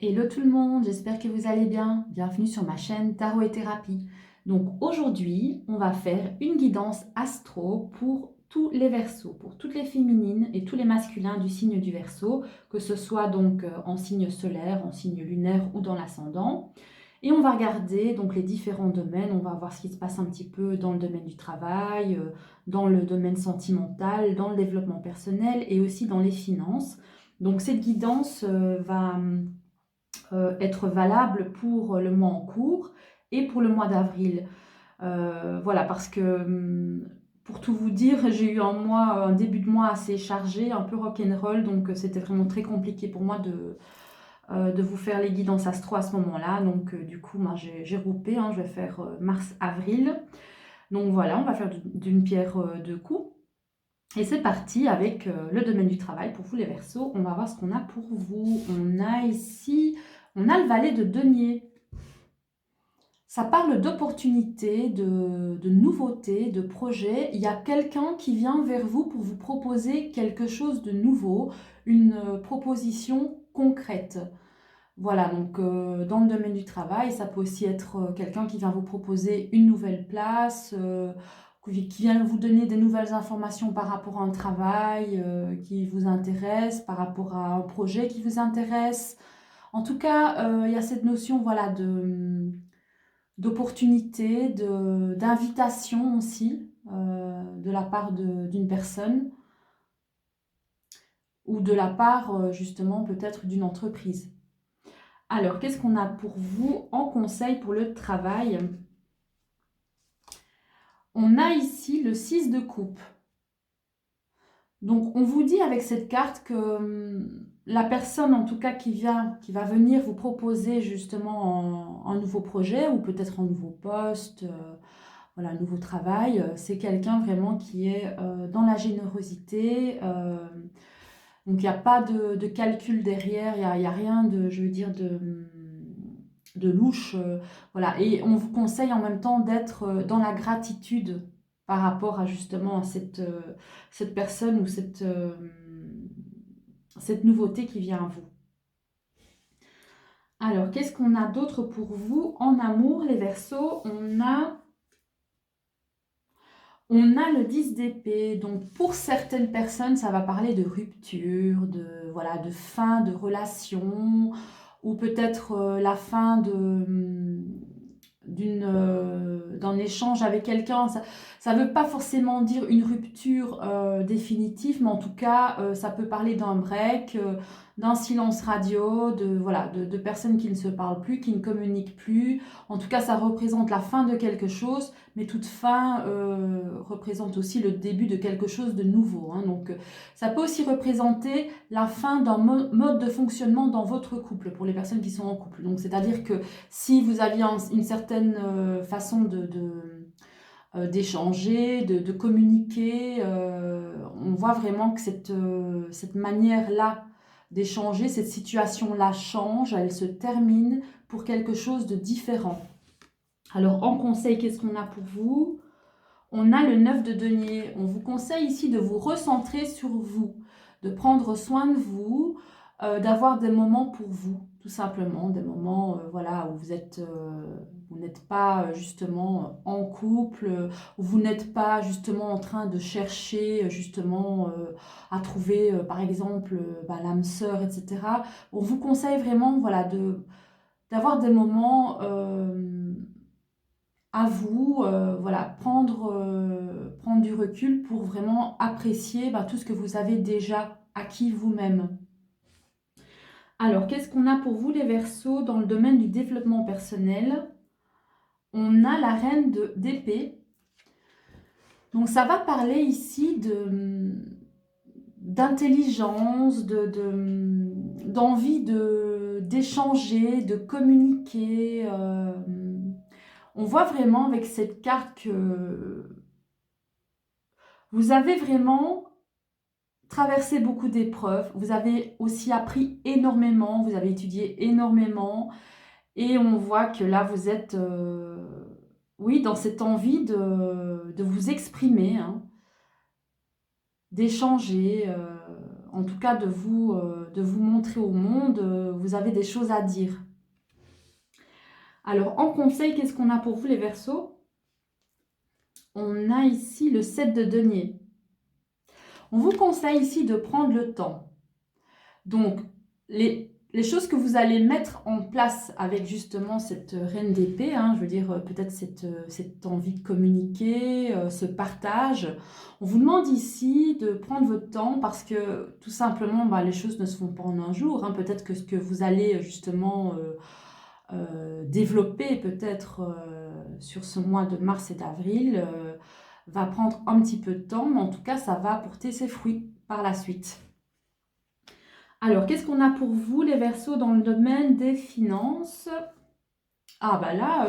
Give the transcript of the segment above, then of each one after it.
Hello tout le monde, j'espère que vous allez bien. Bienvenue sur ma chaîne Tarot et Thérapie. Donc aujourd'hui, on va faire une guidance astro pour tous les Verseaux, pour toutes les féminines et tous les masculins du signe du Verseau, que ce soit donc en signe solaire, en signe lunaire ou dans l'ascendant. Et on va regarder donc les différents domaines, on va voir ce qui se passe un petit peu dans le domaine du travail, dans le domaine sentimental, dans le développement personnel et aussi dans les finances. Donc cette guidance va être valable pour le mois en cours et pour le mois d'avril. Voilà, parce que pour tout vous dire, j'ai eu un début de mois assez chargé, un peu rock'n'roll, donc c'était vraiment très compliqué pour moi de vous faire les guidances astro à ce moment-là. Donc du coup, moi, j'ai regroupé, hein, je vais faire mars-avril. Donc voilà, on va faire d'une pierre deux coups. Et c'est parti avec le domaine du travail pour vous les Verseaux. On va voir ce qu'on a pour vous. On a ici, on a le valet de denier. Ça parle d'opportunités, de nouveautés, de projets. Il y a quelqu'un qui vient vers vous pour vous proposer quelque chose de nouveau, une proposition concrète. Voilà, donc dans le domaine du travail, ça peut aussi être quelqu'un qui vient vous proposer une nouvelle place, qui vient vous donner des nouvelles informations par rapport à un travail qui vous intéresse, par rapport à un projet qui vous intéresse. En tout cas, il y a cette notion voilà, d'opportunité, d'invitation aussi de la part d'une personne ou de la part justement peut-être d'une entreprise. Alors, qu'est-ce qu'on a pour vous en conseil pour le travail? On a ici le 6 de coupe. Donc, on vous dit avec cette carte que la personne, en tout cas, qui va venir vous proposer justement un nouveau projet ou peut-être un nouveau poste, voilà, un nouveau travail, c'est quelqu'un vraiment qui est dans la générosité. Donc, il n'y a pas de calcul derrière, il y a rien de, je veux dire, de louche. Voilà. Et on vous conseille en même temps d'être dans la gratitude par rapport à justement à cette personne ou cette nouveauté qui vient à vous. Alors, qu'est-ce qu'on a d'autre pour vous en amour, les Verseaux? On a le 10 d'épée, donc pour certaines personnes, ça va parler de rupture, voilà, de fin de relation, ou peut-être la fin d'un échange avec quelqu'un. Ça ne veut pas forcément dire une rupture définitive, mais en tout cas, ça peut parler d'un break, d'un silence radio, voilà, de personnes qui ne se parlent plus, qui ne communiquent plus. En tout cas, ça représente la fin de quelque chose, mais toute fin représente aussi le début de quelque chose de nouveau. Hein. Donc, ça peut aussi représenter la fin d'un mode de fonctionnement dans votre couple, pour les personnes qui sont en couple. Donc, c'est-à-dire que si vous aviez une certaine façon d'échanger, de communiquer, on voit vraiment que cette manière-là d'échanger, cette situation-là change, elle se termine pour quelque chose de différent. Alors, en conseil, qu'est-ce qu'on a pour vous? On a le 9 de denier. On vous conseille ici de vous recentrer sur vous, de prendre soin de vous, d'avoir des moments pour vous, tout simplement, des moments voilà, où vous n'êtes pas justement en couple, où vous n'êtes pas justement en train de chercher justement à trouver par exemple l'âme sœur, etc. On vous conseille vraiment voilà, d'avoir des moments à vous, voilà, prendre du recul pour vraiment apprécier tout ce que vous avez déjà acquis vous-même. Alors, qu'est-ce qu'on a pour vous les Verseaux dans le domaine du développement personnel? On a la reine d'épée. Donc, ça va parler ici d'intelligence, d'envie d'échanger, de communiquer. On voit vraiment avec cette carte que vous avez vraiment traversé beaucoup d'épreuves, vous avez aussi appris énormément, vous avez étudié énormément et on voit que là vous êtes, oui, dans cette envie de vous exprimer, hein, d'échanger. en tout cas de vous montrer au monde, vous avez des choses à dire. Alors, en conseil, qu'est-ce qu'on a pour vous les Verseaux? On a ici le 7 de denier. On vous conseille ici de prendre le temps. Donc, les choses que vous allez mettre en place avec justement cette reine d'épée, hein, je veux dire peut-être cette envie de communiquer, ce partage, on vous demande ici de prendre votre temps parce que tout simplement, bah, les choses ne se font pas en un jour. Hein. Peut-être que ce que vous allez justement développer peut-être sur ce mois de mars et d'avril va prendre un petit peu de temps, mais en tout cas, ça va apporter ses fruits par la suite. Alors, qu'est-ce qu'on a pour vous, les Verseaux, dans le domaine des finances? Ah bah là,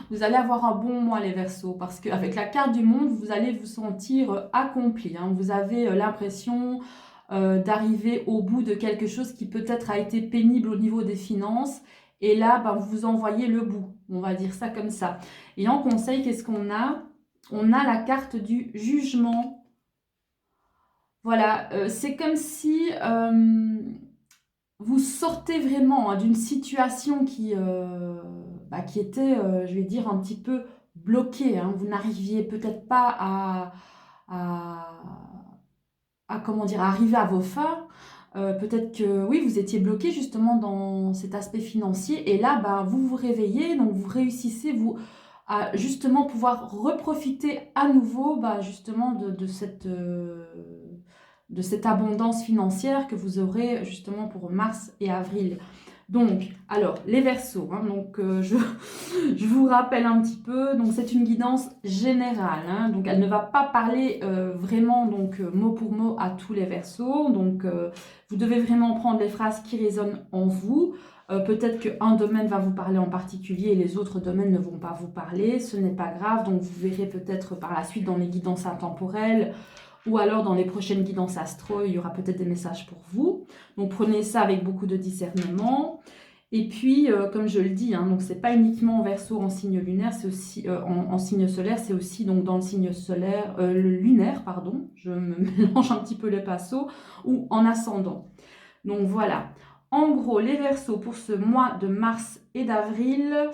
vous allez avoir un bon mois, les Verseaux, parce qu'avec la carte du monde, vous allez vous sentir accompli. Hein. Vous avez l'impression d'arriver au bout de quelque chose qui peut-être a été pénible au niveau des finances. Et là, ben, vous en voyez le bout. On va dire ça comme ça. Et en conseil, qu'est-ce qu'on a? On a la carte du jugement. Voilà, c'est comme si vous sortez vraiment hein, d'une situation qui était, je vais dire, un petit peu bloquée. Hein. Vous n'arriviez peut-être pas comment dire, à arriver à vos fins. Peut-être que oui, vous étiez bloqué justement dans cet aspect financier. Et là, bah, vous vous réveillez, donc vous réussissez à justement pouvoir reprofiter à nouveau bah, justement de cette abondance financière que vous aurez justement pour mars et avril. Donc, alors, les Verseaux, hein, donc, je vous rappelle un petit peu, donc c'est une guidance générale, hein, donc elle ne va pas parler vraiment donc, mot pour mot à tous les Verseaux, donc vous devez vraiment prendre les phrases qui résonnent en vous. Peut-être qu'un domaine va vous parler en particulier et les autres domaines ne vont pas vous parler, ce n'est pas grave, donc vous verrez peut-être par la suite dans les guidances intemporelles ou alors dans les prochaines guidances astro, il y aura peut-être des messages pour vous. Donc prenez ça avec beaucoup de discernement. Et puis, comme je le dis, hein, donc c'est pas uniquement en Verseau en signe lunaire, c'est aussi en signe solaire, c'est aussi donc dans le signe solaire, le lunaire, pardon, je me mélange un petit peu les pinceaux, ou en ascendant. Donc voilà. En gros, les Verseaux pour ce mois de mars et d'avril,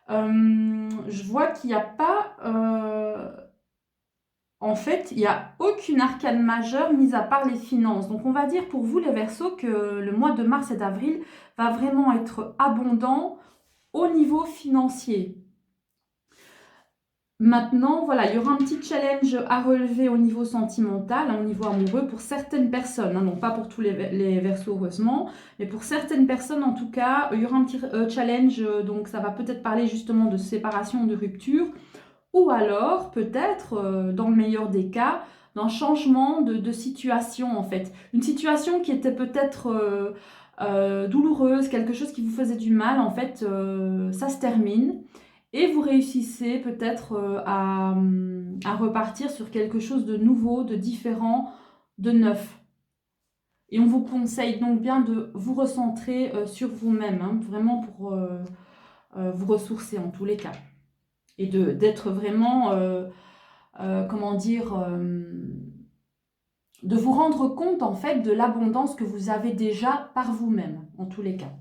je vois qu'il n'y a pas en fait, il n'y a aucune arcane majeure mis à part les finances. Donc on va dire pour vous les Verseaux que le mois de mars et d'avril va vraiment être abondant au niveau financier. Maintenant, voilà, il y aura un petit challenge à relever au niveau sentimental, hein, au niveau amoureux pour certaines personnes, hein, non pas pour tous les Verseaux heureusement, mais pour certaines personnes en tout cas, il y aura un petit challenge, donc ça va peut-être parler justement de séparation, de rupture, ou alors, peut-être, dans le meilleur des cas, d'un changement de situation en fait. Une situation qui était peut-être douloureuse, quelque chose qui vous faisait du mal, en fait, ça se termine. Et vous réussissez peut-être à repartir sur quelque chose de nouveau, de différent, de neuf. Et on vous conseille donc bien de vous recentrer sur vous-même, hein, vraiment pour vous ressourcer en tous les cas et d'être vraiment, comment dire, de vous rendre compte en fait de l'abondance que vous avez déjà par vous-même, en tous les cas.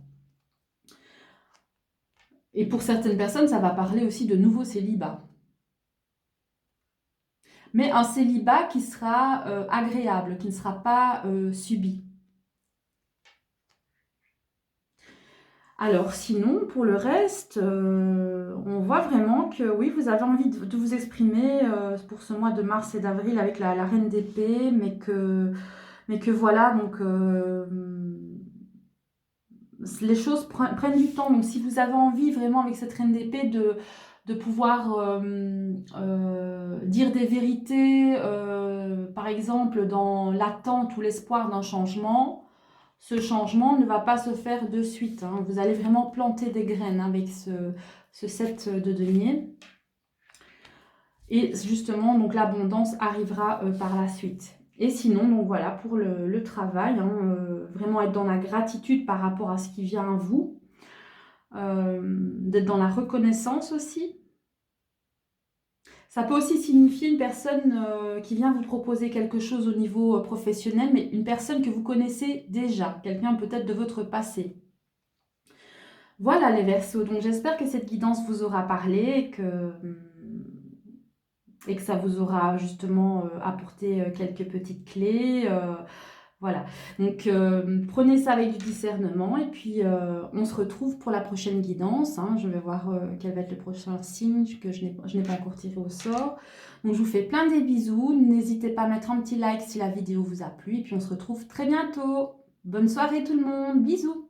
Et pour certaines personnes, ça va parler aussi de nouveau célibat. Mais un célibat qui sera agréable, qui ne sera pas subi. Alors sinon, pour le reste, on voit vraiment que oui, vous avez envie de vous exprimer pour ce mois de mars et d'avril avec la reine d'épée, mais que voilà, donc les choses prennent du temps. Donc si vous avez envie vraiment avec cette reine d'épée de pouvoir dire des vérités, par exemple dans l'attente ou l'espoir d'un changement, ce changement ne va pas se faire de suite. Hein. Vous allez vraiment planter des graines avec ce 7 de denier. Et justement, donc l'abondance arrivera par la suite. Et sinon, donc voilà, pour le travail, hein, vraiment être dans la gratitude par rapport à ce qui vient à vous. D'être dans la reconnaissance aussi. Ça peut aussi signifier une personne qui vient vous proposer quelque chose au niveau professionnel, mais une personne que vous connaissez déjà, quelqu'un peut-être de votre passé. Voilà les Verseaux, donc j'espère que cette guidance vous aura parlé et que ça vous aura justement apporté quelques petites clés. Voilà, donc prenez ça avec du discernement et puis on se retrouve pour la prochaine guidance. Hein. Je vais voir quel va être le prochain signe que je n'ai pas encore tiré au sort. Donc je vous fais plein de bisous. N'hésitez pas à mettre un petit like si la vidéo vous a plu et puis on se retrouve très bientôt. Bonne soirée tout le monde, bisous!